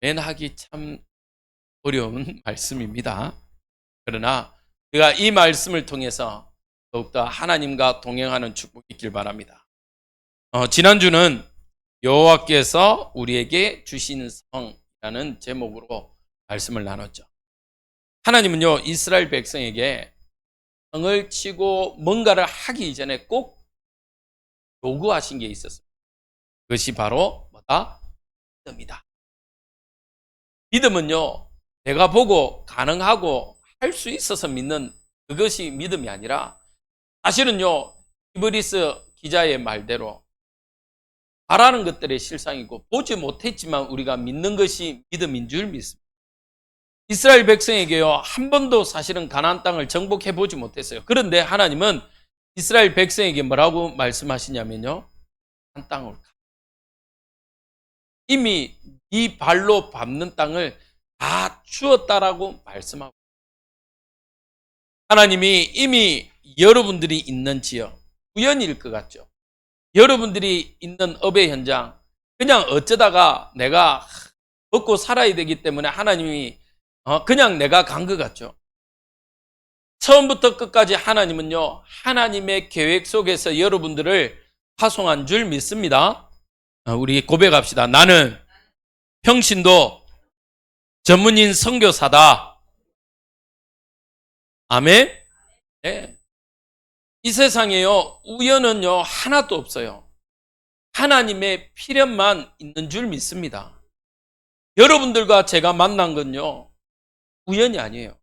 아멘하기 참 어려운 말씀입니다. 그러나 제가 이 말씀을 통해서 더욱더 하나님과 동행하는 축복이 있길 바랍니다. 지난주는 여호와께서 우리에게 주신 성이라는 제목으로 말씀을 나눴죠. 하나님은요, 이스라엘 백성에게 성을 치고 뭔가를 하기 이전에 꼭 요구하신 게 있었습니다. 그것이 바로 뭐다? 믿음이다. 믿음은요, 내가 보고 가능하고 할 수 있어서 믿는 그것이 믿음이 아니라, 사실은요, 히브리스 기자의 말대로 바라는 것들의 실상이고 보지 못했지만 우리가 믿는 것이 믿음인 줄 믿습니다. 이스라엘 백성에게요, 한 번도 사실은 가나안 땅을 정복해 보지 못했어요. 그런데 하나님은 이스라엘 백성에게 뭐라고 말씀하시냐면요, 한 땅을 이미 네 발로 밟는 땅을 다 주었다라고 말씀하고, 하나님이 이미 여러분들이 있는 지역, 우연일 것 같죠. 여러분들이 있는 업의 현장, 그냥 어쩌다가 내가 먹고 살아야 되기 때문에 하나님이 그냥 내가 간 것 같죠. 처음부터 끝까지 하나님은요, 하나님의 계획 속에서 여러분들을 파송한 줄 믿습니다. 우리 고백합시다. 나는 평신도 전문인 선교사다. 아멘. 네. 이 세상에요, 우연은요 하나도 없어요. 하나님의 필연만 있는 줄 믿습니다. 여러분들과 제가 만난 건요, 우연이 아니에요.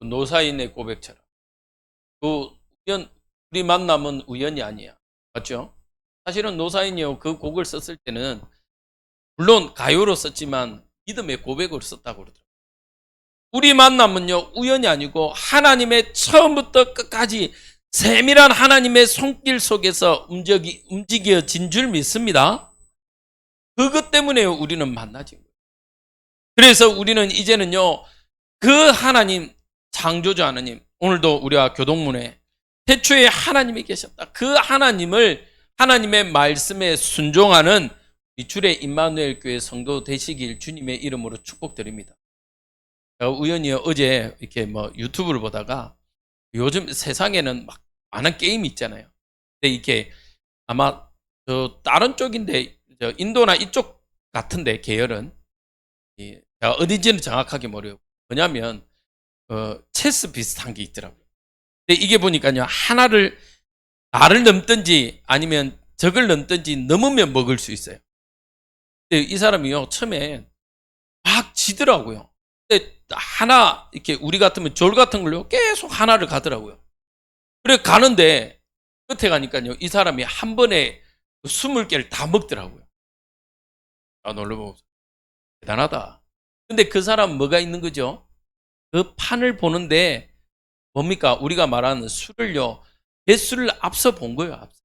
노사인의 고백처럼 우리 만남은 우연이 아니야. 맞죠? 사실은 노사인이요, 그 곡을 썼을 때는 물론 가요로 썼지만 믿음의 고백으로 썼다고 그러더라고요. 우리 만남은요, 우연이 아니고 하나님의 처음부터 끝까지 세밀한 하나님의 손길 속에서 움직여진 줄 믿습니다. 그것 때문에 우리는 만나진 거예요. 그래서 우리는 이제는요, 그 하나님, 창조주 하나님, 오늘도 우리가 교동문에 태초에 하나님이 계셨다, 그 하나님을, 하나님의 말씀에 순종하는 이 주의 임마누엘 교회 성도 되시길 주님의 이름으로 축복드립니다. 제가 우연히 어제 이렇게 유튜브를 보다가 요즘 세상에는 막 많은 게임이 있잖아요. 근데 이게 아마 다른 쪽인데 인도나 이쪽 같은데 계열은 제가 어딘지는 정확하게 모르고, 뭐냐면 체스 비슷한 게 있더라고요. 근데 이게 보니까요, 나를 넘든지 아니면 적을 넘든지 넘으면 먹을 수 있어요. 근데 이 사람이요, 처음에 막 지더라고요. 근데 하나, 이렇게 우리 같으면 졸 같은 걸로 계속 하나를 가더라고요. 그래 가는데 끝에 가니까요, 이 사람이 한 번에 20개를 다 먹더라고요. 놀라고 대단하다. 근데 그 사람 뭐가 있는 거죠? 그 판을 보는데 뭡니까? 우리가 말하는 술을요, 배수를 앞서 본 거예요. 앞서.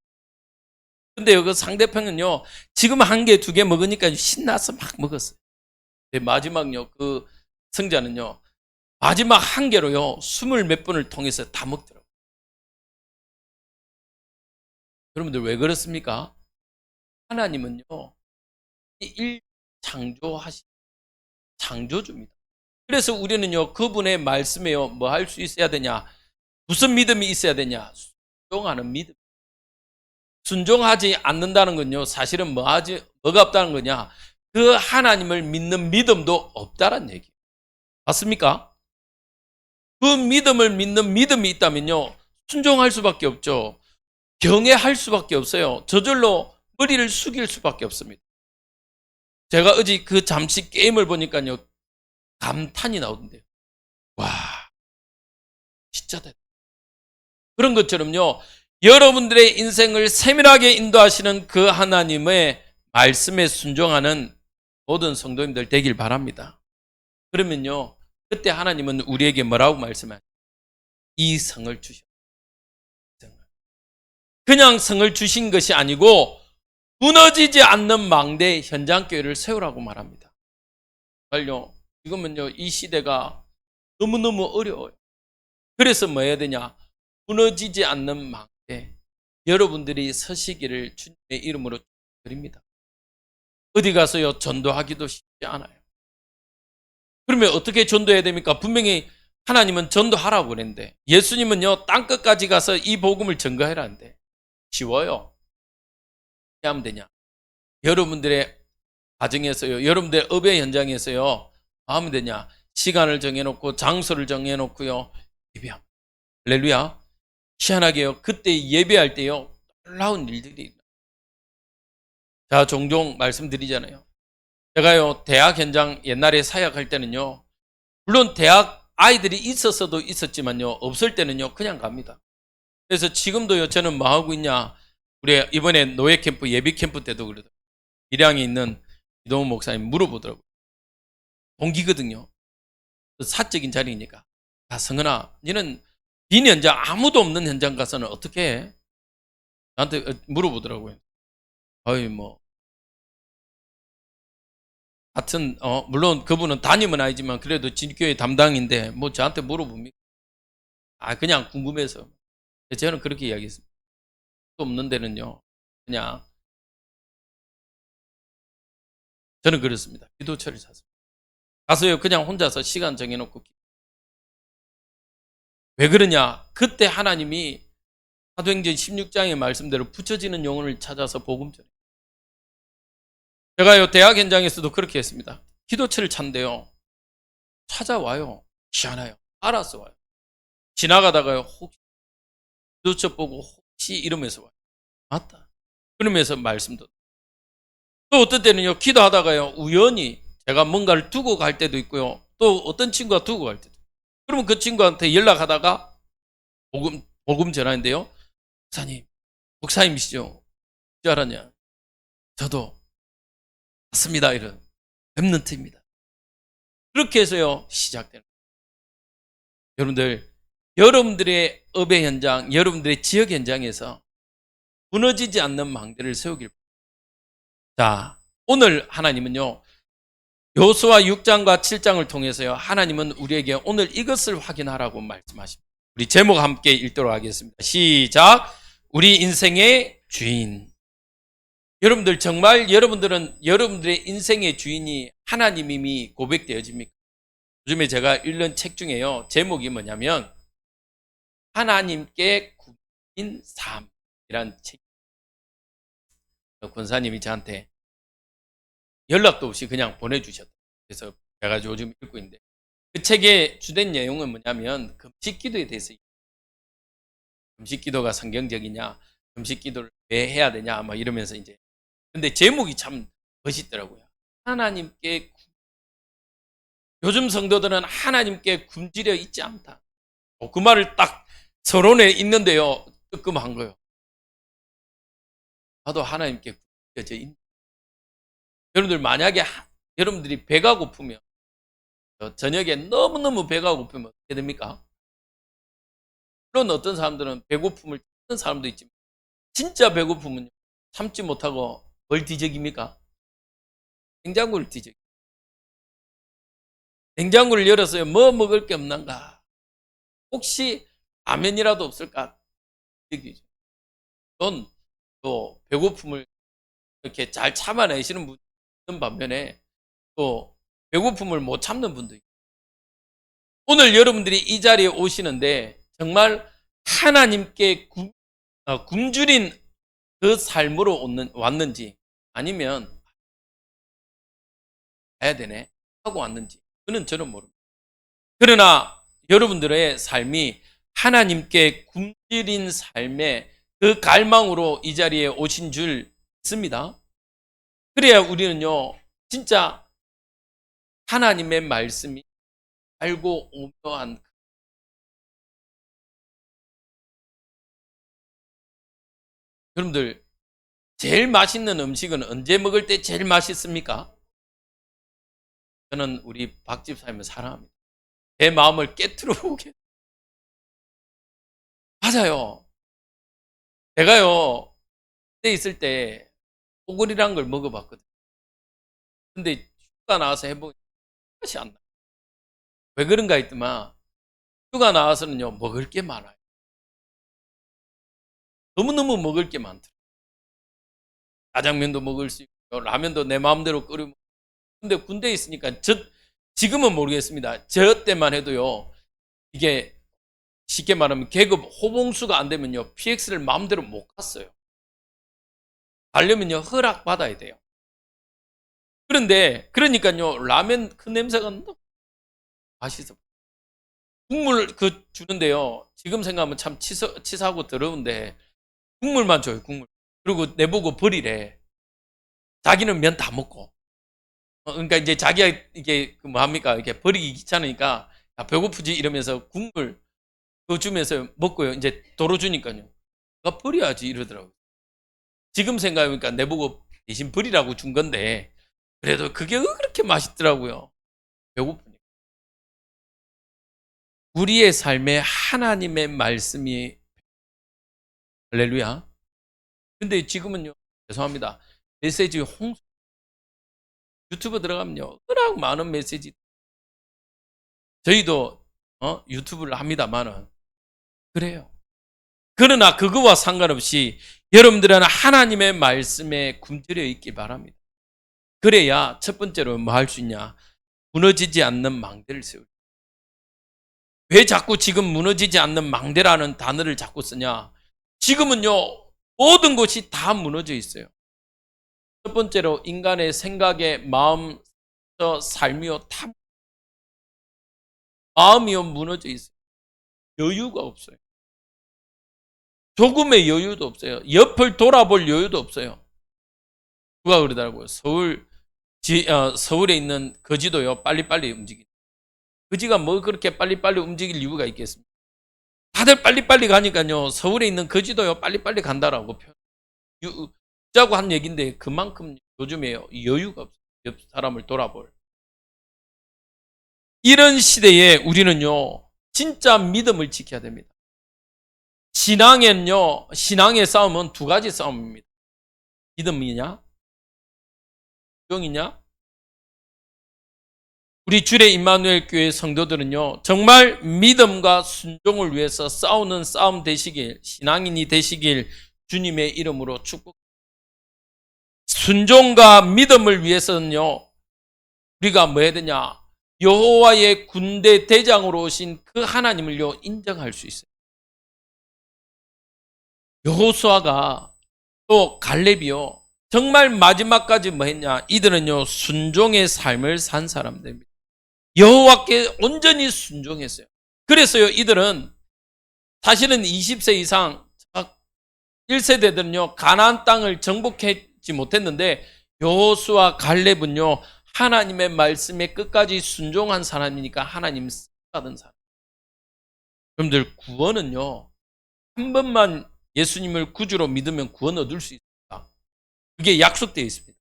근데 여기 상대편은요, 지금 1개, 2개 먹으니까 신나서 막 먹었어요. 근데 마지막요, 그 승자는요, 마지막 1개로요 20몇 번을 통해서 다 먹더라고요. 여러분들 왜 그렇습니까? 하나님은요, 이 창조주입니다. 그래서 우리는요, 그분의 말씀에요, 뭐 할 수 있어야 되냐? 무슨 믿음이 있어야 되냐? 순종하는 믿음. 순종하지 않는다는 건요, 사실은 뭐가 없다는 거냐? 그 하나님을 믿는 믿음도 없다는 얘기예요. 맞습니까? 그 믿음을 믿는 믿음이 있다면요, 순종할 수밖에 없죠. 경외할 수밖에 없어요. 저절로 머리를 숙일 수밖에 없습니다. 제가 어제 그 잠시 게임을 보니까요, 감탄이 나오던데요. 와, 진짜 대단하다. 그런 것처럼요, 여러분들의 인생을 세밀하게 인도하시는 그 하나님의 말씀에 순종하는 모든 성도님들 되길 바랍니다. 그러면요, 그때 하나님은 우리에게 뭐라고 말씀하세요? 이 성을 주셨어요. 그냥 성을 주신 것이 아니고 무너지지 않는 망대 현장교회를 세우라고 말합니다. 정말요, 지금은요, 이 시대가 너무너무 어려워요. 그래서 뭐 해야 되냐? 무너지지 않는 망대, 여러분들이 서시기를 주님의 이름으로 드립니다. 어디 가서요 전도하기도 쉽지 않아요. 그러면 어떻게 전도해야 됩니까? 분명히 하나님은 전도하라고 그랬는데 예수님은요 땅끝까지 가서 이 복음을 증거해라는데 쉬워요. 어떻게 하면 되냐? 여러분들의 가정에서요, 여러분들의 업의 현장에서요, 뭐 하면 되냐? 시간을 정해놓고 장소를 정해놓고요 예배합니다. 할렐루야. 희한하게요 그때 예배할 때요 놀라운 일들이. 자, 종종 말씀드리잖아요. 제가요 대학 현장 옛날에 사역할 때는요, 물론 대학 아이들이 있었어도 있었지만요 없을 때는요 그냥 갑니다. 그래서 지금도요 저는 뭐 하고 있냐, 우리 이번에 노예 캠프 예비 캠프 때도 그러더라고요. 밀양에 있는 이동훈 목사님 물어보더라고요. 동기거든요. 사적인 자리니까. 야 성은아, 너는 빈 현장 아무도 없는 현장 가서는 어떻게 해? 나한테 물어보더라고요. 어이 뭐 같은 물론 그분은 담임은 아니지만 그래도 진교회 담당인데 뭐 저한테 물어봅니까? 아 그냥 궁금해서. 저는 그렇게 이야기했습니다. 또 없는 데는요 그냥 저는 그렇습니다. 기도처를 찾습니다. 가서요 그냥 혼자서 시간 정해놓고. 왜 그러냐? 그때 하나님이 사도행전 16장의 말씀대로 붙여지는 영혼을 찾아서 복음 전해. 제가요 대학 현장에서도 그렇게 했습니다. 기도처를 찾는데요 찾아와요. 희한해요. 알아서 와요. 지나가다가요 혹시 기도처 보고 혹시 이러면서 와요. 맞다. 그러면서 말씀도. 또 어떤 때는요 기도하다가요 우연히 제가 뭔가를 두고 갈 때도 있고요, 또 어떤 친구가 두고 갈 때도. 그러면 그 친구한테 연락하다가 복음 전하는데요, 목사님 목사님이시죠? 줄 알았냐? 저도 맞습니다. 이런 랩런트입니다. 그렇게 해서요 시작되는. 여러분들의 업의 현장, 여러분들의 지역 현장에서 무너지지 않는 망대를 세우길. 자, 오늘 하나님은요 여호수아 6장과 7장을 통해서요 하나님은 우리에게 오늘 이것을 확인하라고 말씀하십니다. 우리 제목 함께 읽도록 하겠습니다. 시작. 우리 인생의 주인. 여러분들 정말 여러분들은 여러분들의 인생의 주인이 하나님임이 고백되어집니까? 요즘에 제가 읽는 책 중에요 제목이 뭐냐면 하나님께 굽인 삶이란 책. 권사님이 저한테 연락도 없이 그냥 보내주셨다. 그래서 제가 요즘 읽고 있는데 그 책의 주된 내용은 뭐냐면 금식기도에 대해서. 금식기도가 성경적이냐, 금식기도를 왜 해야 되냐, 막 이러면서 이제. 근데 제목이 참 멋있더라고요. 하나님께 요즘 성도들은 하나님께 굶주려 있지 않다. 그 말을 딱 서론에 있는데요 뜨끔한 거예요. 나도 하나님께 굶주려 있는. 여러분들 만약에 여러분들이 배가 고프면 저녁에 너무너무 배가 고프면 어떻게 됩니까? 물론 어떤 사람들은 배고픔을 참는 사람도 있지만 진짜 배고프면 참지 못하고 뭘 뒤적입니까? 냉장고를 뒤적. 냉장고를 열어서요 뭐 먹을 게 없는가, 혹시 라면이라도 없을까 뒤적이죠. 넌 또 배고픔을 이렇게 잘 참아내시는 분 있는 반면에 또 배고픔을 못 참는 분도 있고. 오늘 여러분들이 이 자리에 오시는데 정말 하나님께 굶주린 그 삶으로 왔는지, 아니면 가야 되네 하고 왔는지 그는 저는 모릅니다. 그러나 여러분들의 삶이 하나님께 굶주린 삶의 그 갈망으로 이 자리에 오신 줄 믿습니다. 그래야 우리는요 진짜 하나님의 말씀이 알고 오묘한. 여러분들 제일 맛있는 음식은 언제 먹을 때 제일 맛있습니까? 저는 우리 박 집사님을 사랑합니다. 제 마음을 깨트려 오게. 맞아요. 제가요 그때 있을 때 소굴이란 걸 먹어봤거든요. 근데 휴가 나와서 해보니 맛이 안 나요. 왜 그런가 했더만 휴가 나와서는요 먹을 게 많아요. 너무너무 먹을 게 많더라고요. 짜장면도 먹을 수 있고요, 라면도 내 마음대로 끓여 먹고. 근데 군대에 있으니까 지금은 모르겠습니다. 저 때만 해도요. 이게 쉽게 말하면 계급 호봉수가 안 되면요. PX를 마음대로 못 갔어요. 가려면요. 허락 받아야 돼요. 그런데 그러니까요. 라면 그 냄새가 너무 맛있어. 국물 그 주는데요. 지금 생각하면 참 치사하고 더러운데 국물만 줘요. 국물. 그리고 내보고 버리래. 자기는 면 다 먹고. 그러니까 이제 자기가 이게 그 뭐합니까? 이게 버리기 귀찮으니까 아, 배고프지 이러면서 국물 그거 주면서 먹고요. 이제 도로 주니까요. 나 버려야지 이러더라고요. 지금 생각해보니까 내보고 대신 버리라고 준 건데 그래도 그게 그렇게 맛있더라고요. 배고프니까. 우리의 삶에 하나님의 말씀이 할렐루야. 근데 지금은요. 죄송합니다. 메시지 홍수 유튜브 들어가면요. 워낙 많은 메시지 저희도 유튜브를 합니다만은 그래요. 그러나 그거와 상관없이 여러분들은 하나님의 말씀에 굶주려 있기 바랍니다. 그래야 첫 번째로 뭐 할 수 있냐? 무너지지 않는 망대를 세우죠. 왜 자꾸 지금 무너지지 않는 망대라는 단어를 자꾸 쓰냐? 지금은요, 모든 것이 다 무너져 있어요. 첫 번째로 인간의 생각에 마음, 삶이요, 마음이요, 무너져 있어요. 여유가 없어요. 조금의 여유도 없어요. 옆을 돌아볼 여유도 없어요. 누가 그러더라고요. 서울에 있는 거지도요, 빨리빨리 움직이죠. 거지가 뭐 그렇게 빨리빨리 움직일 이유가 있겠습니까? 다들 빨리빨리 가니까요, 서울에 있는 거지도요, 빨리빨리 간다라고 자고 한 얘기인데, 그만큼 요즘에 여유가 없어요. 옆 사람을 돌아볼. 이런 시대에 우리는요, 진짜 믿음을 지켜야 됩니다. 신앙의 싸움은 두 가지 싸움입니다. 믿음이냐? 순종이냐? 우리 주례 임마누엘 교회 성도들은요, 정말 믿음과 순종을 위해서 싸우는 싸움 되시길, 신앙인이 되시길 주님의 이름으로 축복. 순종과 믿음을 위해서는요, 우리가 뭐 해야 되냐? 여호와의 군대 대장으로 오신 그 하나님을요, 인정할 수 있어요. 여호수아가 또 갈렙이요, 정말 마지막까지 뭐 했냐? 이들은요, 순종의 삶을 산 사람들입니다. 여호와께 온전히 순종했어요. 그래서요, 이들은 사실은 20세 이상 1세대들은요, 가나안 땅을 정복하지 못했는데 여호수아 갈렙은요, 하나님의 말씀에 끝까지 순종한 사람이니까 하나님 받은 사람. 여러분들 구원은요, 한 번만 예수님을 구주로 믿으면 구원 얻을 수 있습니다. 그게 약속되어 있습니다.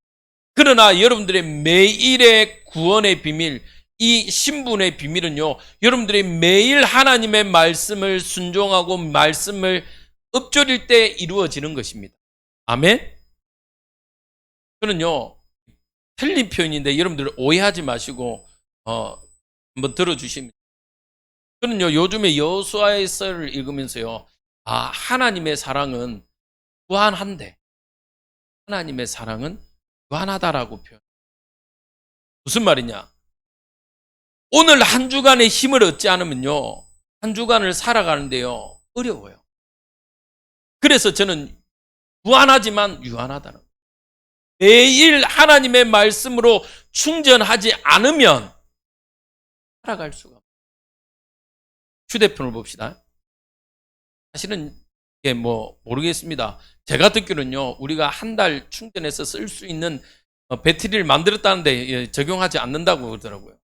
그러나 여러분들의 매일의 구원의 비밀, 이 신분의 비밀은요, 여러분들이 매일 하나님의 말씀을 순종하고 말씀을 읊조릴 때 이루어지는 것입니다. 아멘? 저는요, 틀린 표현인데 여러분들 오해하지 마시고 한번 들어주시면. 저는요, 요즘에 여호수아의 썰을 읽으면서요, 하나님의 사랑은 무한한데 하나님의 사랑은 무한하다라고 표현. 무슨 말이냐? 오늘 한 주간의 힘을 얻지 않으면요, 한 주간을 살아가는데요, 어려워요. 그래서 저는 무한하지만 유한하다는 거예요. 매일 하나님의 말씀으로 충전하지 않으면 살아갈 수가 없어요. 휴대폰을 봅시다. 사실은 이게 뭐 모르겠습니다. 제가 듣기로는요, 우리가 한 달 충전해서 쓸 수 있는 배터리를 만들었다는데 적용하지 않는다고 그러더라고요.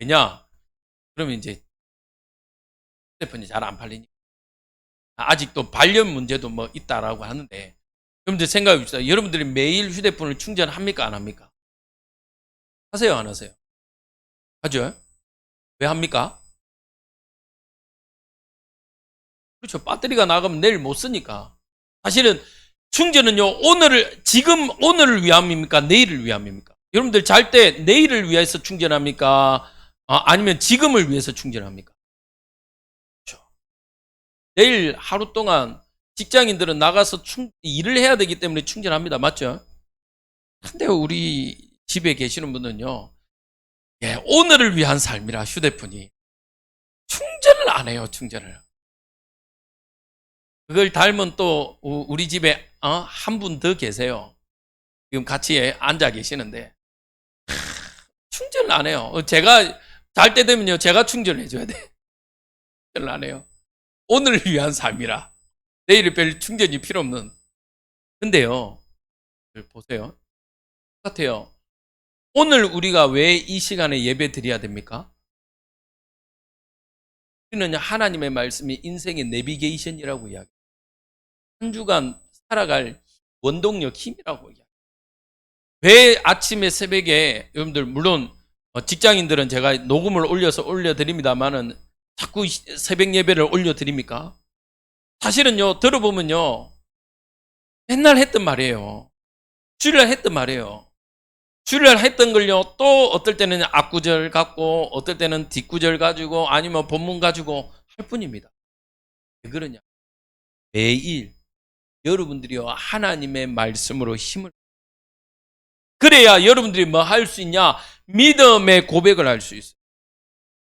왜냐? 그러면 이제 휴대폰이 잘 안 팔리니까. 아직도 발열 문제도 뭐 있다라고 하는데, 여러분들 생각해 봅시다. 여러분들이 매일 휴대폰을 충전합니까? 안 합니까? 하세요? 안 하세요? 하죠? 왜 합니까? 그렇죠. 배터리가 나가면 내일 못 쓰니까. 사실은 충전은요, 오늘을 위함입니까? 내일을 위함입니까? 여러분들 잘 때 내일을 위해서 충전합니까? 아니면 지금을 위해서 충전합니까? 그렇죠. 내일 하루 동안 직장인들은 나가서 일을 해야 되기 때문에 충전합니다. 맞죠? 근데 우리 집에 계시는 분은요, 예, 오늘을 위한 삶이라 휴대폰이 충전을 안 해요, 충전을. 그걸 닮은 또 우리 집에 한 분 더 계세요. 지금 같이 앉아 계시는데 충전을 안 해요. 제가 잘 때 되면요, 제가 충전을 해줘야 돼. 충전을 안 해요. 오늘을 위한 삶이라 내일에 별 충전이 필요 없는. 근데요, 보세요. 똑같아요. 오늘 우리가 왜 이 시간에 예배 드려야 됩니까? 우리는 하나님의 말씀이 인생의 내비게이션이라고 이야기해요. 한 주간 살아갈 원동력, 힘이라고 이야기해요. 왜 아침에 새벽에, 여러분들 물론 직장인들은 제가 녹음을 올려드립니다만은 자꾸 새벽 예배를 올려드립니까? 사실은요, 들어보면요, 맨날 했던 말이에요. 주일날 했던 말이에요. 주일날 했던 걸요, 또 어떨 때는 앞구절 갖고, 어떨 때는 뒷구절 가지고, 아니면 본문 가지고 할 뿐입니다. 왜 그러냐? 매일 여러분들이요, 하나님의 말씀으로 힘을, 그래야 여러분들이 뭐 할 수 있냐? 믿음의 고백을 할 수 있어요.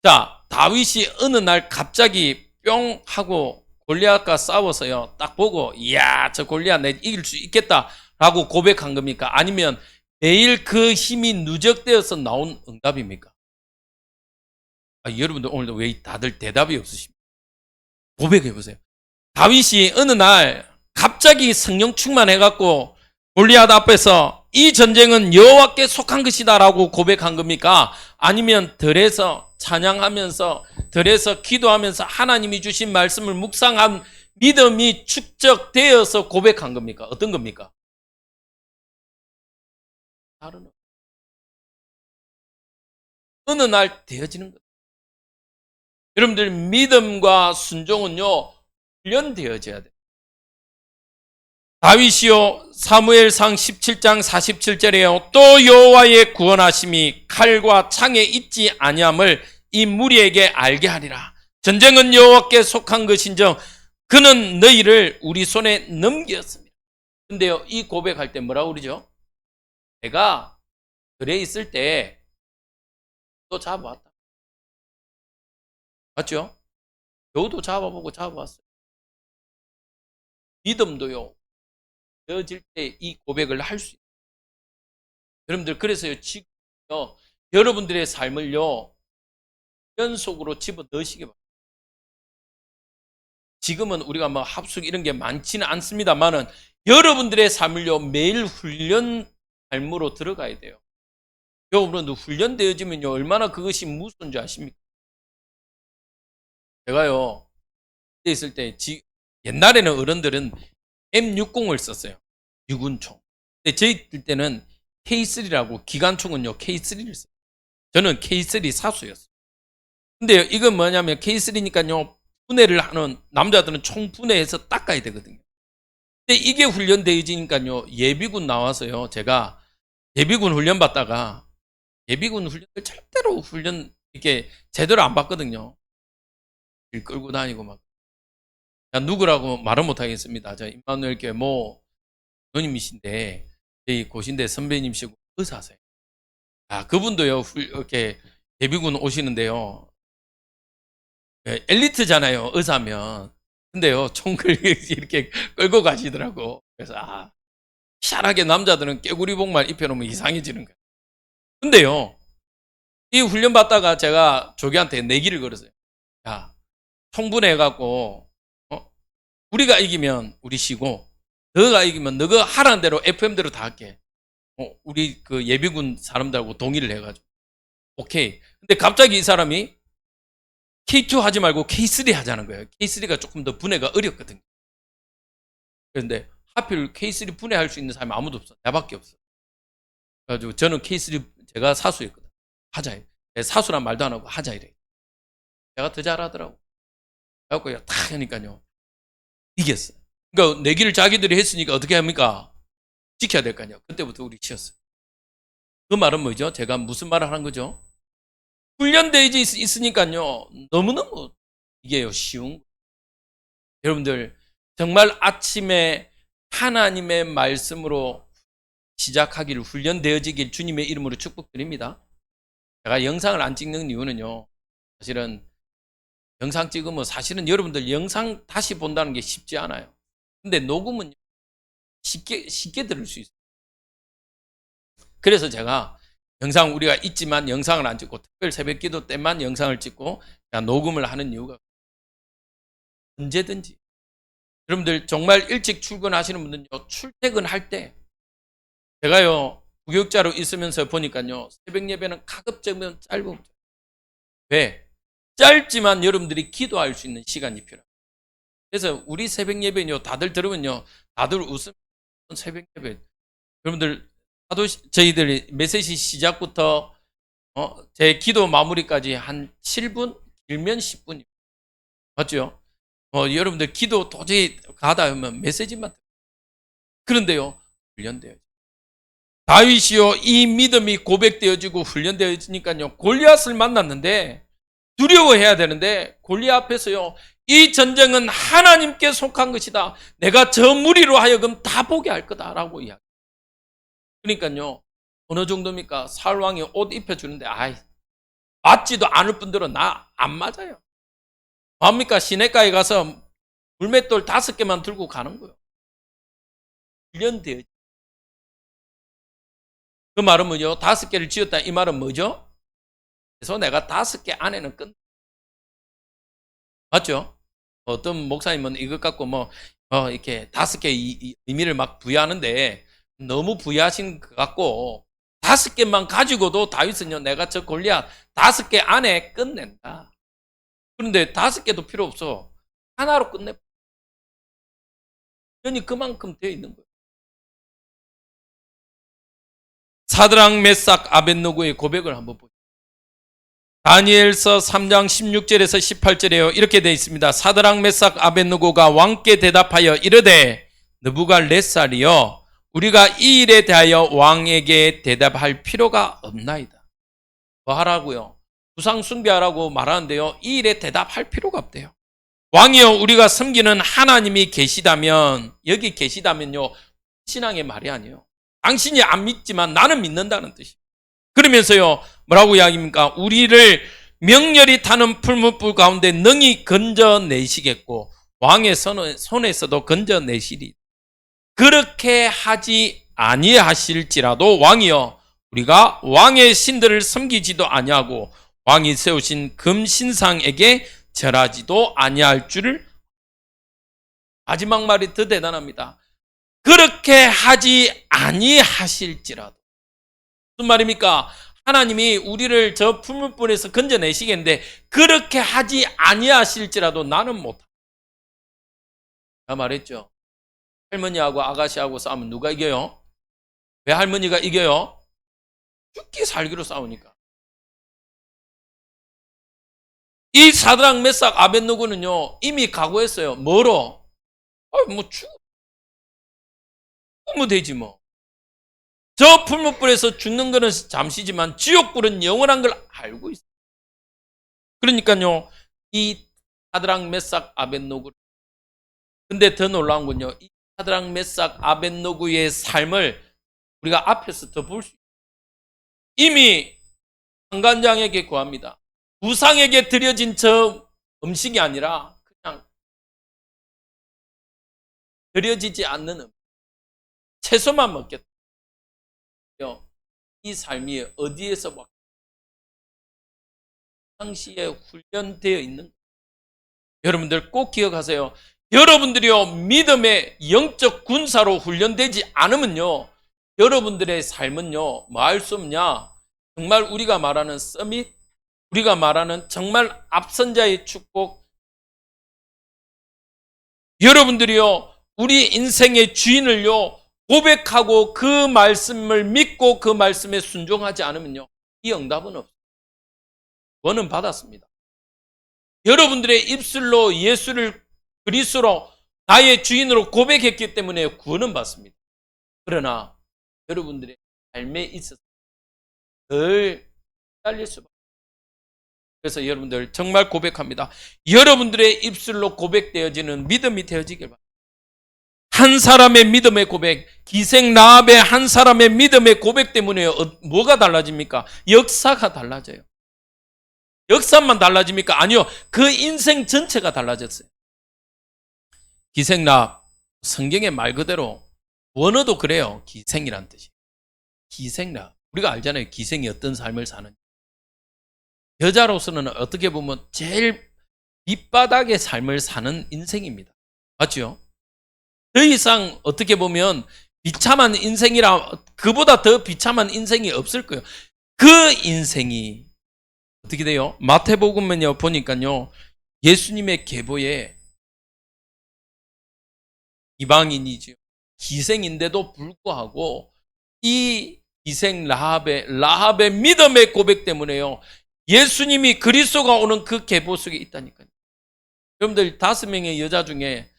자, 다윗이 어느 날 갑자기 뿅 하고 골리앗과 싸워서요, 딱 보고, 이야, 저 골리앗 내 이길 수 있겠다라고 고백한 겁니까? 아니면 매일 그 힘이 누적되어서 나온 응답입니까? 여러분들 오늘도 왜 다들 대답이 없으십니까? 고백해 보세요. 다윗이 어느 날 갑자기 성령 충만해갖고 골리앗 앞에서 이 전쟁은 여호와께 속한 것이다라고 고백한 겁니까? 아니면 들에서 찬양하면서, 들에서 기도하면서 하나님이 주신 말씀을 묵상한 믿음이 축적되어서 고백한 겁니까? 어떤 겁니까? 다른, 어느 날 되어지는 거예요. 여러분들 믿음과 순종은요, 훈련되어져야 돼요. 다윗이요, 사무엘상 17장 47절에요, 또 여호와의 구원하심이 칼과 창에 있지 아니함을 이 무리에게 알게 하리라. 전쟁은 여호와께 속한 것인정 그는 너희를 우리 손에 넘겼습니다. 근데요, 이 고백할 때 뭐라고 그러죠? 내가 들에 있을 때 또 잡아왔다. 맞죠? 여우도 잡아보고 잡아왔어요. 믿음도요, 되어질 때 이 고백을 할 수 있어요. 여러분들, 그래서요, 지금요, 여러분들의 삶을요, 연속으로 집어 넣으시기 바랍니다. 지금은 우리가 뭐 합숙 이런 게 많지는 않습니다만은 여러분들의 삶을요, 매일 훈련 삶으로 들어가야 돼요. 여러분도 훈련되어지면요, 얼마나 그것이 무서운 줄 아십니까? 제가요, 그때 있을 때, 옛날에는 어른들은 M60을 썼어요. 유군총. 근데 저희 때는 K3라고, 기관총은요, K3를 썼어요. 저는 K3 사수였어요. 근데 이건 뭐냐면 K3니까요, 분해를 하는, 남자들은 총 분해해서 닦아야 되거든요. 근데 이게 훈련되어지니까요, 예비군 나와서요, 제가 예비군 훈련 받다가, 예비군 훈련을 절대로 이렇게 제대로 안 받거든요. 길 끌고 다니고 막. 누구라고 말은 못하겠습니다. 저 임마누엘 교회 누님이신데, 저희 고신대 선배님이시고 의사세요. 그분도요, 이렇게 예비군 오시는데요, 엘리트잖아요, 의사면. 근데요, 총을 이렇게 끌고 가시더라고. 그래서, 희한하게 남자들은 깨구리복만 입혀놓으면 이상해지는 거예요. 근데요, 이 훈련 받다가 제가 조교한테 내기를 걸었어요. 야, 총분해해갖고, 우리가 이기면 우리 쉬고, 너가 이기면 너가 하라는 대로 FM대로 다 할게. 우리 그 예비군 사람들하고 동의를 해가지고. 오케이. 근데 갑자기 이 사람이 K2 하지 말고 K3 하자는 거예요. K3가 조금 더 분해가 어렵거든요. 그런데 하필 K3 분해할 수 있는 사람이 아무도 없어. 나밖에 없어. 그래가지고 저는 K3, 제가 사수였거든. 하자. 사수란 말도 안 하고 하자 이래. 제가 더 잘하더라고. 그래갖고 탁 하니까요, 이겼어요. 그러니까 내기를 자기들이 했으니까 어떻게 합니까? 지켜야 될 거 아니에요. 그때부터 우리 치였어요. 그 말은 뭐죠? 제가 무슨 말을 하는 거죠? 훈련되어 있으니까요, 너무너무 이게요, 쉬운. 여러분들, 정말 아침에 하나님의 말씀으로 시작하기를 훈련되어지길 주님의 이름으로 축복드립니다. 제가 영상을 안 찍는 이유는요, 사실은 영상 찍으면 사실은 여러분들 영상 다시 본다는 게 쉽지 않아요. 근데 녹음은 쉽게 들을 수 있어요. 그래서 제가 영상 우리가 있지만 영상을 안 찍고 특별 새벽 기도 때만 영상을 찍고 녹음을 하는 이유가, 언제든지 여러분들 정말 일찍 출근하시는 분들요, 출퇴근할 때, 제가요 부교육자로 있으면서 보니까요, 새벽 예배는 가급적이면 짧은, 왜? 짧지만 여러분들이 기도할 수 있는 시간이 필요해요. 그래서 우리 새벽 예배는요, 다들 들으면요, 다들 웃으면 새벽 예배, 여러분들 하도 저희들이 메시지 시작부터 제 기도 마무리까지 한 7분, 길면 10분이에요. 맞죠? 여러분들 기도 도저히 가다 하면 메시지만. 그런데요, 훈련돼요. 다윗이요, 이 믿음이 고백되어지고 훈련되어지니까요, 골리앗을 만났는데 두려워해야 되는데, 골리앗 앞에서요, 이 전쟁은 하나님께 속한 것이다, 내가 저 무리로 하여금 다 보게 할 거다라고 이야기. 그러니까요, 어느 정도입니까? 사울 왕이 옷 입혀주는데, 맞지도 않을 분들은 나 안 맞아요. 뭡니까? 시내가에 가서 물맷돌 5개만 들고 가는 거예요. 훈련되어. 그 말은 뭐죠? 5개를 지었다, 이 말은 뭐죠? 그래서 내가 5개 안에는 끝. 맞죠? 어떤 목사님은 이것 갖고 이렇게 5개 의미를 막 부여하는데, 너무 부여하신 것 같고, 5개만 가지고도 다윗은요, 내가 저 골리앗 5개 안에 끝낸다. 그런데 5개도 필요 없어. 하나로 끝내. 연이 그만큼 되어 있는 거예요. 사드락 메삭 아벳느고의 고백을 한번 보죠. 다니엘서 3장 16절에서 18절에요. 이렇게 되어 있습니다. 사드락 메삭 아벳느고가 왕께 대답하여 이르되, 느부갓네살이여, 우리가 이 일에 대하여 왕에게 대답할 필요가 없나이다. 뭐 하라고요? 우상 숭배하라고 말하는데요, 이 일에 대답할 필요가 없대요. 왕이여, 우리가 섬기는 하나님이 계시다면, 여기 계시다면요, 신앙의 말이 아니에요. 당신이 안 믿지만 나는 믿는다는 뜻이에요. 그러면서요, 뭐라고 이야기합니까? 우리를 명렬히 타는 풀무불 가운데 능히 건져내시겠고 왕의 손에서도 건져내시리. 그렇게 하지 아니하실지라도 왕이여, 우리가 왕의 신들을 섬기지도 아니하고 왕이 세우신 금신상에게 절하지도 아니할 줄을. 마지막 말이 더 대단합니다. 그렇게 하지 아니하실지라도. 무슨 말입니까? 하나님이 우리를 저 풀무불에서 건져내시겠는데 그렇게 하지 아니하실지라도 나는 못한다. 제가 말했죠. 할머니하고 아가씨하고 싸우면 누가 이겨요? 왜 할머니가 이겨요? 죽기 살기로 싸우니까. 이 사드락 메삭 아벳느고는요, 이미 각오했어요. 뭐로? 죽으면 되지 뭐. 저 풀무불에서 죽는 거는 잠시지만 지옥불은 영원한 걸 알고 있어요. 그러니까요, 이 사드락 메삭 아벳느고. 근데 더 놀라운 건요, 이 사드락 메삭 아벳느고의 삶을 우리가 앞에서 더 볼 수 있어요. 이미 상관장에게 구합니다. 우상에게 드려진 저 음식이 아니라 그냥 드려지지 않는 채소만 먹겠다. 이 삶이 어디에서 당시에 훈련되어 있는 거예요. 여러분들 꼭 기억하세요. 여러분들이요, 믿음의 영적 군사로 훈련되지 않으면요, 여러분들의 삶은요, 뭐 할 수 없냐? 정말 우리가 말하는 서밋, 우리가 말하는 정말 앞선자의 축복, 여러분들이요, 우리 인생의 주인을요, 고백하고 그 말씀을 믿고 그 말씀에 순종하지 않으면요, 이 응답은 없어요. 구원은 받았습니다. 여러분들의 입술로 예수를 그리스도로 나의 주인으로 고백했기 때문에 구원은 받습니다. 그러나 여러분들의 삶에 있어서 늘 달릴 수밖에 없어요. 그래서 여러분들 정말 고백합니다. 여러분들의 입술로 고백되어지는 믿음이 되어지길 바랍니다. 한 사람의 믿음의 고백, 기생 라합의 한 사람의 믿음의 고백 때문에 뭐가 달라집니까? 역사가 달라져요. 역사만 달라집니까? 아니요. 그 인생 전체가 달라졌어요. 기생 라합, 성경의 말 그대로 원어도 그래요. 기생이란 뜻이. 기생 라합. 우리가 알잖아요. 기생이 어떤 삶을 사는지. 여자로서는 어떻게 보면 제일 밑바닥의 삶을 사는 인생입니다. 맞죠? 더 이상 어떻게 보면 비참한 인생이라, 그보다 더 비참한 인생이 없을 거예요. 그 인생이 어떻게 돼요? 마태복음은요, 보니까요, 예수님의 계보에 이방인이죠. 기생인데도 불구하고 이 기생 라합의 믿음의 고백 때문에요, 예수님이 그리스도가 오는 그 계보 속에 있다니까요. 여러분들 5명의 여자 중에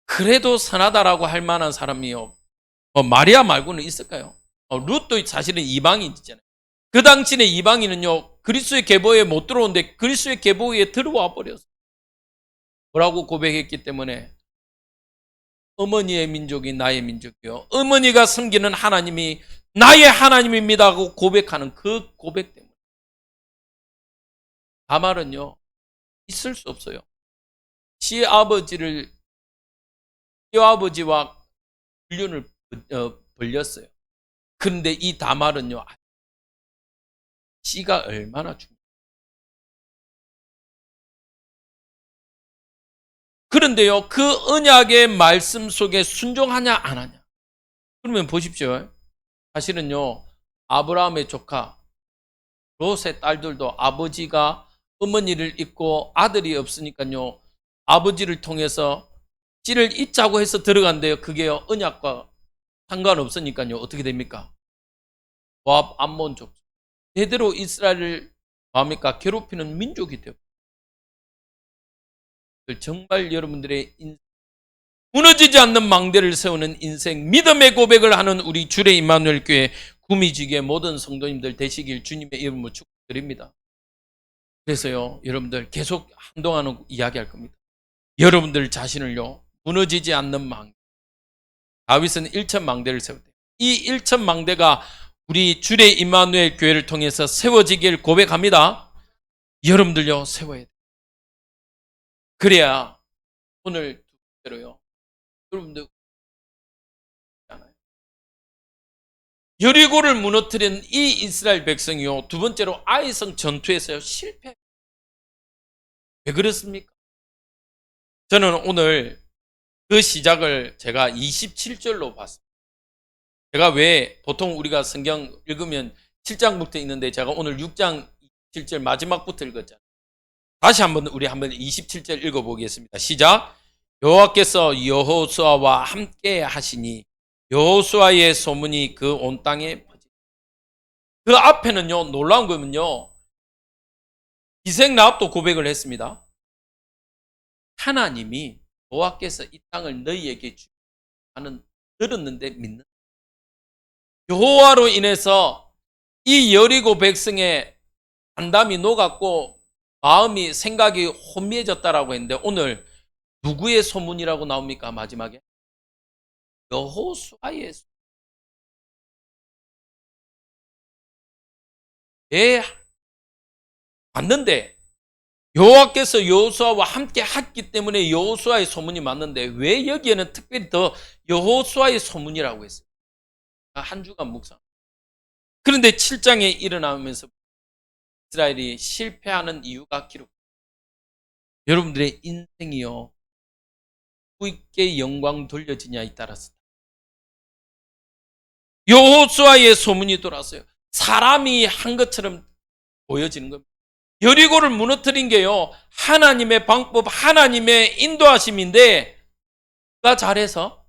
그래도 선하다라고 할 만한 사람이요, 마리아 말고는 있을까요? 룻도 사실은 이방인이잖아요. 그 당시의 이방인은요, 그리스도의 계보에 못 들어오는데 그리스도의 계보에 들어와 버렸어요. 뭐라고 고백했기 때문에? 어머니의 민족이 나의 민족이요, 어머니가 섬기는 하나님이 나의 하나님입니다 하고 고백하는 그 고백 때문에. 다말은요, 있을 수 없어요. 시아버지와 불륜을 벌렸어요. 그런데 이 다말은요, 씨가 얼마나 중요해요. 그런데요, 그 언약의 말씀 속에 순종하냐 안 하냐. 그러면 보십시오. 사실은요, 아브라함의 조카 롯의 딸들도 아버지가 어머니를 잊고 아들이 없으니까요, 아버지를 통해서 씨를 잇자고 해서 들어간대요. 그게요, 언약과 상관없으니까요, 어떻게 됩니까? 모압 암몬족, 대대로 이스라엘을 뭐합니까? 괴롭히는 민족이 되고. 정말 여러분들의 무너지지 않는 망대를 세우는 인생, 믿음의 고백을 하는 우리 주례 임마누엘 교회 구미지교의 모든 성도님들 되시길 주님의 이름으로 축복드립니다. 그래서요, 여러분들 계속 한동안은 이야기할 겁니다. 여러분들 자신을요, 무너지지 않는 망대. 다윗은 1천 망대를 세웠대요. 이 1천 망대가 우리 주례 임마누엘 교회를 통해서 세워지길 고백합니다. 여러분들요, 세워야 돼요. 그래야 오늘 두 번째로요, 여러분들 여리고를 무너뜨린 이 이스라엘 백성이요, 두 번째로 아이성 전투에서요, 실패. 왜 그렇습니까? 저는 오늘 그 시작을 제가 27절로 봤습니다. 제가 왜 보통 우리가 성경 읽으면 7장부터 있는데 제가 오늘 6장 7절 마지막부터 읽었잖아요. 다시 한번 우리 한번 27절 읽어보겠습니다. 시작. 여호와께서 여호수아와 함께 하시니 여호수아의 소문이 그 온 땅에 퍼지니. 그 앞에는요, 놀라운 거면요, 기생 라합도 고백을 했습니다. 하나님이 여호와께서 이 땅을 너희에게 주는 들었는데 믿는. 여호와로 인해서 이 여리고 백성의 안담이 녹았고 마음이, 생각이 혼미해졌다라고 했는데 오늘 누구의 소문이라고 나옵니까? 마지막에 여호수아의 소문. 예, 맞는데 여호와께서 여호수아와 함께 했기 때문에 여호수아의 소문이 맞는데 왜 여기에는 특별히 더 여호수아의 소문이라고 했어요? 한 주간 묵상. 그런데 7장에 일어나면서 이스라엘이 실패하는 이유가 기록. 여러분들의 인생이요, 누구에게 영광 돌려지냐에 따라서 여호수아의 소문이 돌았어요. 사람이 한 것처럼 보여지는 겁니다. 여리고를 무너뜨린 게요, 하나님의 방법, 하나님의 인도하심인데 누가 잘해서?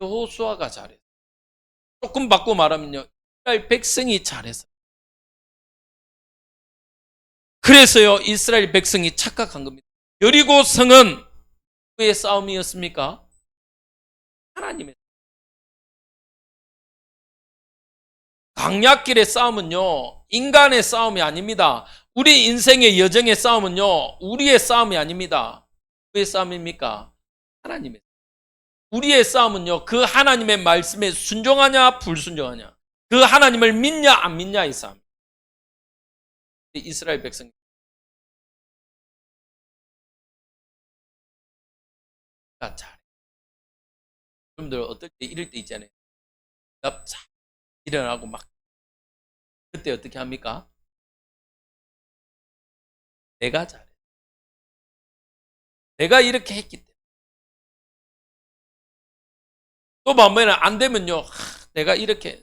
여호수아가 잘해서. 조금 바꿔 말하면요, 이스라엘 백성이 잘해서. 그래서요, 이스라엘 백성이 착각한 겁니다. 여리고 성은 누구의 싸움이었습니까? 하나님의. 강약길의 싸움은요, 인간의 싸움이 아닙니다. 우리 인생의 여정의 싸움은요, 우리의 싸움이 아닙니다. 누구의 싸움입니까? 하나님의. 우리의 싸움은요, 그 하나님의 말씀에 순종하냐 불순종하냐, 그 하나님을 믿냐 안 믿냐의 싸움. 이스라엘 백성 잘. 여러분들 어떨 때 이럴 때 있잖아요. 납작 일어나고 막 그때 어떻게 합니까? 내가 잘해. 내가 이렇게 했기 때문에. 또 반면에 안 되면요, 내가 이렇게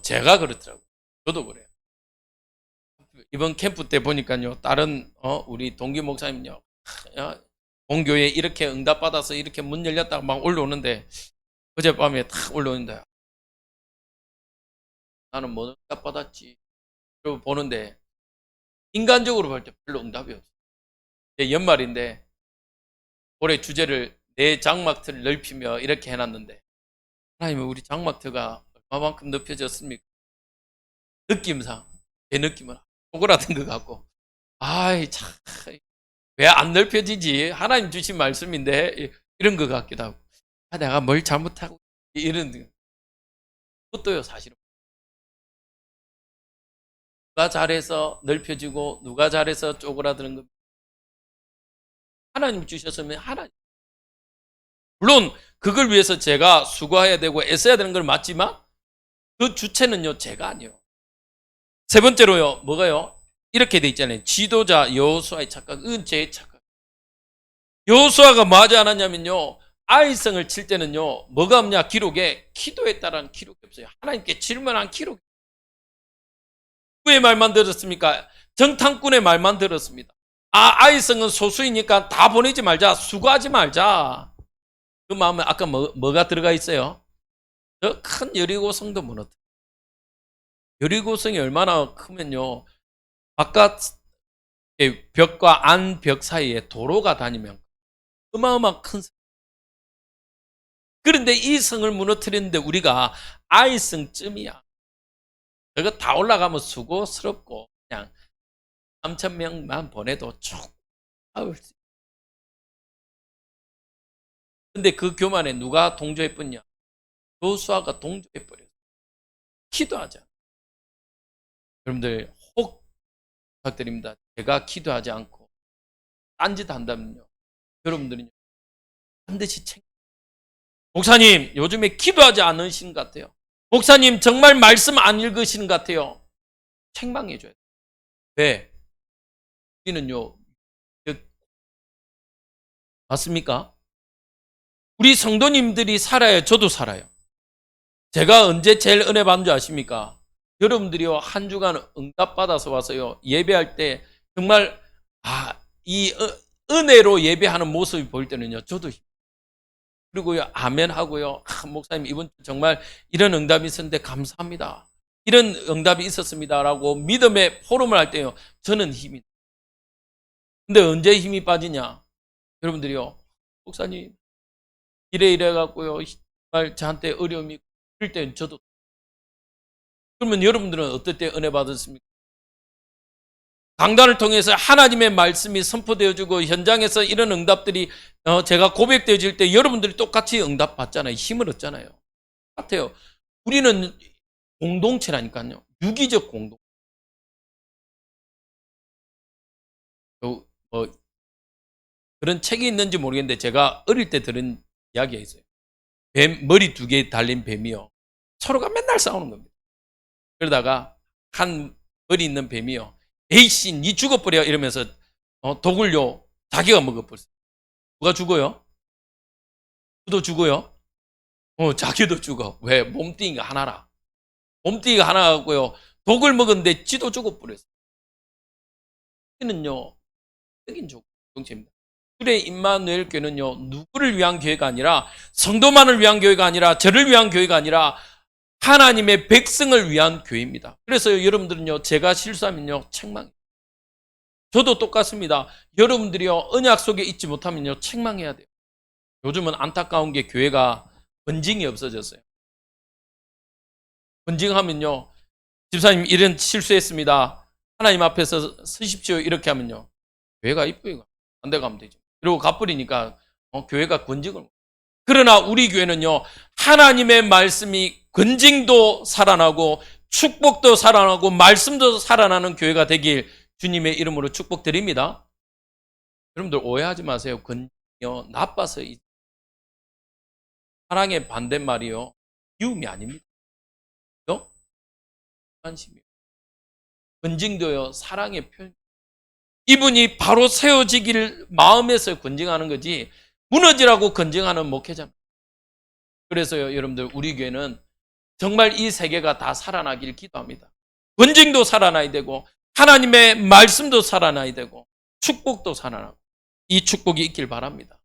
제가 그렇더라고요. 저도 그래요. 이번 캠프 때 보니까요, 다른 우리 동기 목사님요, 본교회 이렇게 응답받아서 이렇게 문 열렸다가 막 올라오는데, 어젯밤에 탁 올라오는데, 나는 뭐 응답받았지. 그리고 보는데, 인간적으로 볼 때 별로 응답이 없어요. 연말인데, 올해 주제를 내 장막틀을 넓히며 이렇게 해놨는데, 하나님은 우리 장막틀가 얼마만큼 넓혀졌습니까? 느낌상, 제 느낌은 오그라든 것 같고, 아이, 참, 왜 안 넓혀지지? 하나님 주신 말씀인데, 이런 것 같기도 하고, 내가 뭘 잘못하고, 이런 것도요, 사실은. 누가 잘해서 넓혀지고, 누가 잘해서 쪼그라드는 겁니다. 하나님 주셨으면 하나님. 물론, 그걸 위해서 제가 수고해야 되고, 애써야 되는 걸 맞지만, 그 주체는요, 제가 아니에요. 세 번째로요, 뭐가요? 이렇게 돼 있잖아요. 지도자 여호수아의 착각은 제 착각. 여호수아가 뭐 하지 않았냐면요, 아이성을 칠 때는요, 뭐가 없냐, 기록에 기도했다라는 기록이 없어요. 하나님께 질문한 기록이. 누구의 말만 들었습니까? 정탐꾼의 말만 들었습니다. 아이성은 소수이니까 다 보내지 말자, 수고하지 말자. 그 마음에 아까 뭐가 들어가 있어요? 저 큰 여리고성도 무너뜨려. 여리고성이 얼마나 크면요, 바깥 벽과 안 벽 사이에 도로가 다니면 어마어마한 큰 성. 그런데 이 성을 무너뜨리는데 우리가 아이성쯤이야. 그거 다 올라가면 수고스럽고 그냥 3,000명만 보내도 쭉 아울 수. 근데 그 교만에 누가 동조해버렸냐? 여호수아가 동조해버렸어. 기도하자. 여러분들 혹 부탁드립니다. 제가 기도하지 않고 딴짓 한다면요, 여러분들은 반드시 챙겨. 목사님, 요즘에 기도하지 않으시는 것 같아요. 목사님, 정말 말씀 안 읽으시는 것 같아요. 책망해줘야 돼요. 왜? 우리는요, 맞습니까? 우리 성도님들이 살아야 저도 살아요. 제가 언제 제일 은혜 받은 줄 아십니까? 여러분들이요, 한 주간 응답받아서 와서요, 예배할 때 정말, 이 은혜로 예배하는 모습이 보일 때는요, 저도 그리고요, 아멘 하고요, 목사님 이번 주 정말 이런 응답이 있었는데 감사합니다. 이런 응답이 있었습니다라고 믿음의 포럼을 할 때요, 저는 힘이. 근데 언제 힘이 빠지냐? 여러분들이요, 목사님 이래 갖고요, 정말 저한테 어려움이 있을 때는 저도. 그러면 여러분들은 어떨 때 은혜 받았습니까? 강단을 통해서 하나님의 말씀이 선포되어지고 현장에서 이런 응답들이 제가 고백되어질 때 여러분들이 똑같이 응답 받잖아요. 힘을 얻잖아요. 같아요. 우리는 공동체라니까요. 유기적 공동. 그런 책이 있는지 모르겠는데 제가 어릴 때 들은 이야기가 있어요. 뱀, 머리 2개 달린 뱀이요, 서로가 맨날 싸우는 겁니다. 그러다가 한 머리 있는 뱀이요, 에이씨 니 죽어버려 이러면서 독을요 자기가 먹어버렸어요. 누가 죽어요? 그도 죽어요? 자기도 죽어. 왜? 몸뚱이가 하나라. 몸뚱이가 하나고요, 독을 먹었는데 지도 죽어버렸어요. 이는요, 적인 정체입니다. 주의 임마누엘 교회는요, 누구를 위한 교회가 아니라, 성도만을 위한 교회가 아니라, 저를 위한 교회가 아니라 하나님의 백성을 위한 교회입니다. 그래서 여러분들은요, 제가 실수하면요, 책망해요. 저도 똑같습니다. 여러분들이요, 언약 속에 있지 못하면요, 책망해야 돼요. 요즘은 안타까운 게 교회가 번징이 없어졌어요. 번징하면요, 집사님 이런 실수했습니다, 하나님 앞에서 서십시오 이렇게 하면요, 교회가 이쁘게 안 돼가면 되죠. 그리고 갚으리니까 교회가 권징을. 그러나 우리 교회는요, 하나님의 말씀이 권징도 살아나고 축복도 살아나고 말씀도 살아나는 교회가 되길 주님의 이름으로 축복드립니다. 여러분들 오해하지 마세요. 권징이요, 나빠서 사랑의 반대말이요, 미움이 아닙니다. 관심이요. 권징도요, 사랑의 표현. 이분이 바로 세워지기를 마음에서 권징하는 거지 무너지라고 권징하는 목회자입니다. 그래서요, 여러분들 우리 교회는 정말 이 세계가 다 살아나길 기도합니다. 권징도 살아나야 되고 하나님의 말씀도 살아나야 되고 축복도 살아나고 이 축복이 있길 바랍니다.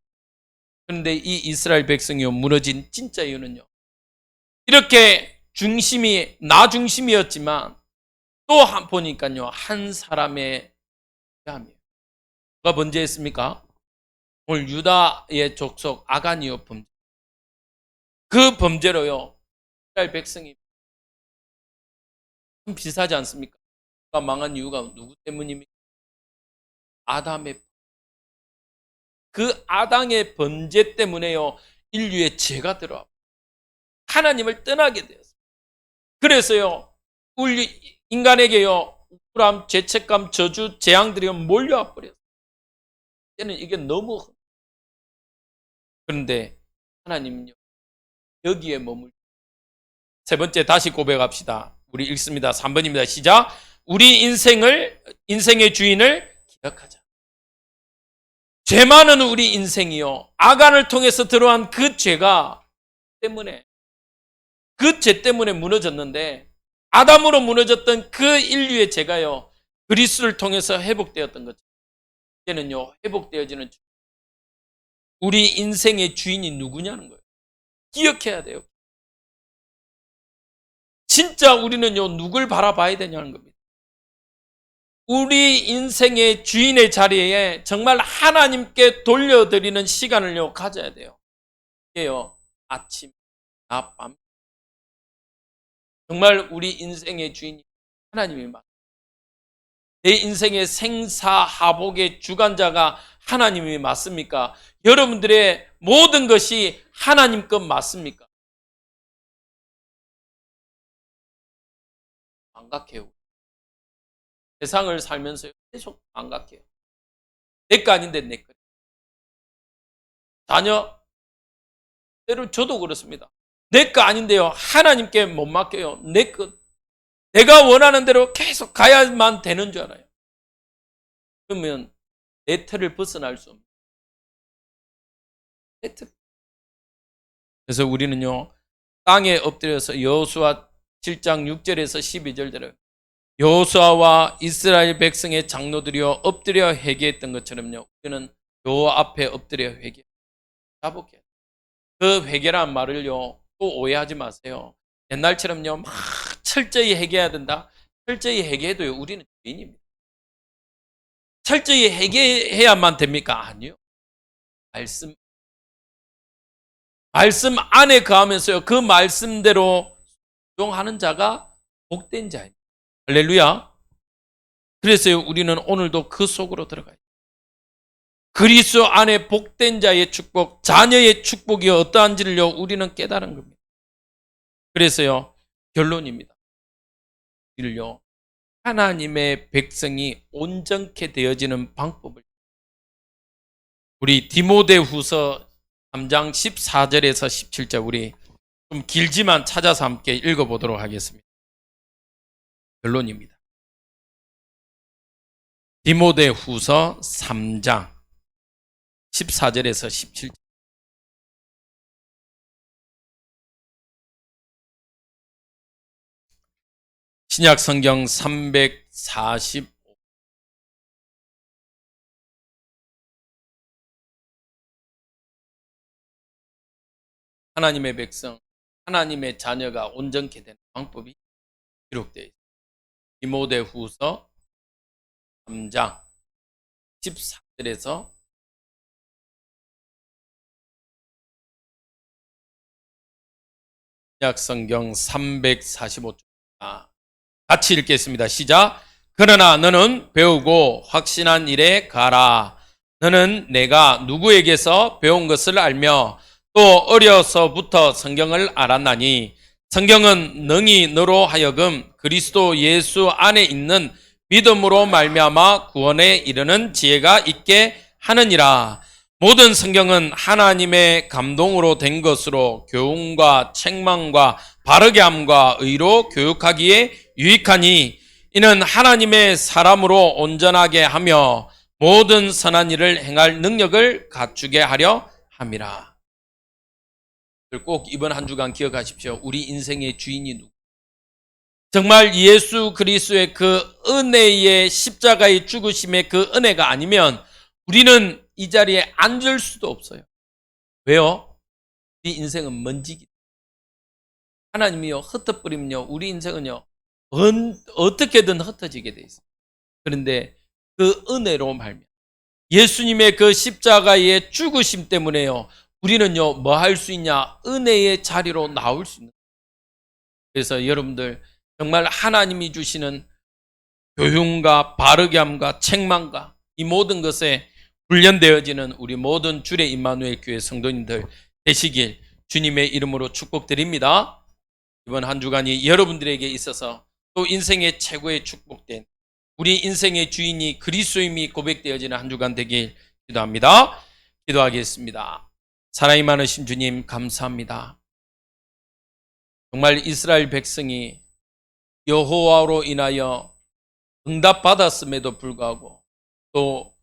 그런데 이 이스라엘 백성이요, 무너진 진짜 이유는요, 이렇게 중심이 나 중심이었지만 또 보니까요, 한 사람의 함이에요. 누가 번제했습니까? 오늘 유다의 족속 아간이요 범죄. 그 범죄로요, 이스라엘 백성이 좀 비슷하지 않습니까? 그가 망한 이유가 누구 때문입니까? 아담의, 그 아담의 범죄 때문에요, 인류의 죄가 들어와 하나님을 떠나게 되었어요. 그래서요, 우리 인간에게요, 우울함, 죄책감, 저주, 재앙들이 몰려와 버렸어요. 이제는 이게 너무, 그런데 하나님은요, 여기에 머물. 세 번째 다시 고백합시다. 우리 읽습니다. 3번입니다. 시작. 우리 인생의 주인을 기억하자. 죄 많은 우리 인생이요, 아간을 통해서 들어간 그 죄가 때문에, 그 죄 때문에 무너졌는데, 아담으로 무너졌던 그 인류의 죄가요, 그리스도를 통해서 회복되었던 거죠. 이제는요, 회복되어지는 우리 인생의 주인이 누구냐는 거예요. 기억해야 돼요. 진짜 우리는요, 누굴 바라봐야 되냐는 겁니다. 우리 인생의 주인의 자리에 정말 하나님께 돌려드리는 시간을요, 가져야 돼요. 이게요, 아침, 낮, 밤. 정말 우리 인생의 주인이 하나님이 맞습니다. 내 인생의 생사하복의 주관자가 하나님이 맞습니까? 여러분들의 모든 것이 하나님 것 맞습니까? 망각해요. 세상을 살면서 계속 망각해요. 내 거 아닌데 내 거. 자녀, 때로 저도 그렇습니다. 내 거 아닌데요, 하나님께 못 맡겨요. 내 것, 내가 원하는 대로 계속 가야만 되는 줄 알아요. 그러면 내 틀을 벗어날 수 없는 내 틀. 그래서 우리는요, 땅에 엎드려서 여호수아 7장 6절에서 12절대로 여호수아와 이스라엘 백성의 장로들이여 엎드려 회개했던 것처럼요, 우리는 요 앞에 엎드려 회개. 자복해. 그 회개란 말을요, 또 오해하지 마세요. 옛날처럼요, 막 철저히 회개해야 된다. 철저히 회개해도요, 우리는 죄인입니다. 철저히 회개해야만 됩니까? 아니요. 말씀 안에 거하면서요, 그 말씀대로 순종하는 자가 복된 자입니다. 할렐루야. 그래서요, 우리는 오늘도 그 속으로 들어가요. 그리스도 안에 복된 자의 축복, 자녀의 축복이 어떠한지를요, 우리는 깨달은 겁니다. 그래서요, 결론입니다. 이를요, 하나님의 백성이 온전케 되어지는 방법을 우리 디모데후서 3장 14절에서 17절, 우리 좀 길지만 찾아서 함께 읽어보도록 하겠습니다. 결론입니다. 디모데후서 3장 14절에서 17절. 신약 성경 345. 하나님의 백성, 하나님의 자녀가 온전케 되는 방법이 기록되어 있습니다. 디모데후서 3장 14절에서 신약 성경 345쪽. 같이 읽겠습니다. 시작. 그러나 너는 배우고 확신한 일에 가라. 너는 내가 누구에게서 배운 것을 알며 또 어려서부터 성경을 알았나니 성경은 능히 너로 하여금 그리스도 예수 안에 있는 믿음으로 말미암아 구원에 이르는 지혜가 있게 하느니라. 모든 성경은 하나님의 감동으로 된 것으로 교훈과 책망과 바르게 함과 의로 교육하기에 유익하니 이는 하나님의 사람으로 온전하게 하며 모든 선한 일을 행할 능력을 갖추게 하려 함이라. 꼭 이번 한 주간 기억하십시오. 우리 인생의 주인이 누구? 정말 예수 그리스도의 그 은혜의 십자가의 죽으심의 그 은혜가 아니면 우리는 이 자리에 앉을 수도 없어요. 왜요? 우리 인생은 먼지기. 하나님이요 흩어버리면요 우리 인생은요 어떻게든 흩어지게 돼 있어요. 그런데 그 은혜로 말미암아 예수님의 그 십자가의 죽으심 때문에요 우리는요 뭐 할 수 있냐? 은혜의 자리로 나올 수 있는 거예요. 그래서 여러분들 정말 하나님이 주시는 교훈과 바르게 함과 책망과 이 모든 것에 훈련되어지는 우리 모든 주의 임마누엘 교회 성도님들 되시길 주님의 이름으로 축복드립니다. 이번 한 주간이 여러분들에게 있어서 또 인생의 최고의 축복된 우리 인생의 주인이 그리스도임이 고백되어지는 한 주간 되길 기도합니다. 기도하겠습니다. 사랑이 많으신 주님 감사합니다. 정말 이스라엘 백성이 여호와로 인하여 응답받았음에도 불구하고 또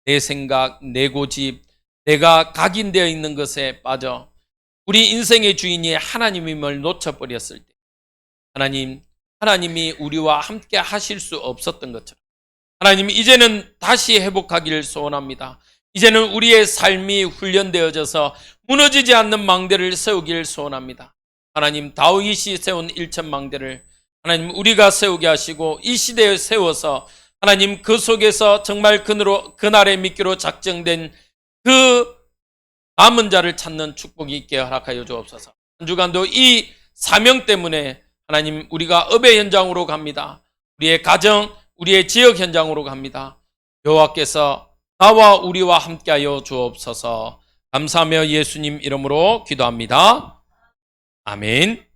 내 생각, 내 고집, 내가 각인되어 있는 것에 빠져 우리 인생의 주인이 하나님임을 놓쳐버렸을 때 하나님이 우리와 함께 하실 수 없었던 것처럼 하나님 이제는 다시 회복하기를 소원합니다. 이제는 우리의 삶이 훈련되어져서 무너지지 않는 망대를 세우기를 소원합니다. 하나님 다윗이 세운 1000망대를 하나님 우리가 세우게 하시고 이 시대에 세워서 하나님 그 속에서 정말 그날의 미끼로 작정된 그 남은 자를 찾는 축복이 있게 허락하여 주옵소서. 한 주간도 이 사명 때문에 하나님 우리가 업의 현장으로 갑니다. 우리의 가정, 우리의 지역 현장으로 갑니다. 여호와께서 나와 우리와 함께하여 주옵소서. 감사하며 예수님 이름으로 기도합니다. 아멘.